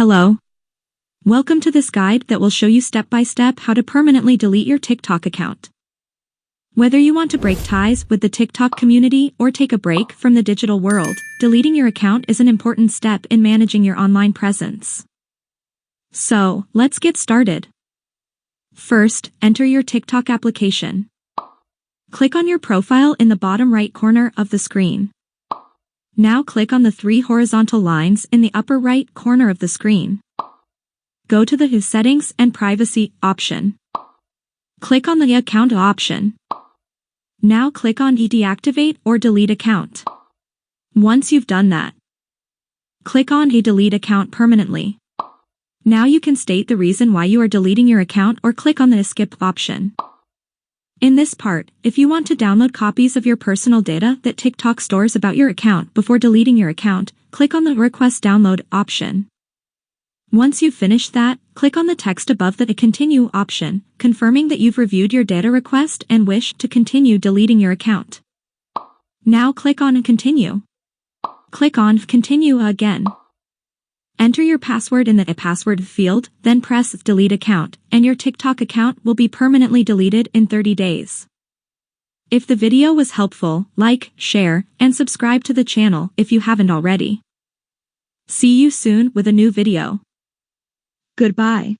Hello. Welcome to this guide that will show you step-by-step how to permanently delete your TikTok account. Whether you want to break ties with the TikTok community or take a break from the digital world, deleting your account is an important step in managing your online presence. So, let's get started. First, enter your TikTok application. Click on your profile in the bottom right corner of the screen. Now click on the three horizontal lines in the upper right corner of the screen. Go to the Settings and Privacy option. Click on the Account option. Now click on Deactivate or Delete Account. Once you've done that, click on Delete Account Permanently. Now you can state the reason why you are deleting your account or click on the Skip option. In this part, if you want to download copies of your personal data that TikTok stores about your account before deleting your account, click on the Request Download option. Once you've finished that, click on the text above the Continue option, confirming that you've reviewed your data request and wish to continue deleting your account. Now click on Continue. Click on Continue again. Enter your password in the password field, then press Delete Account, and your TikTok account will be permanently deleted in 30 days. If the video was helpful, like, share, and subscribe to the channel if you haven't already. See you soon with a new video. Goodbye.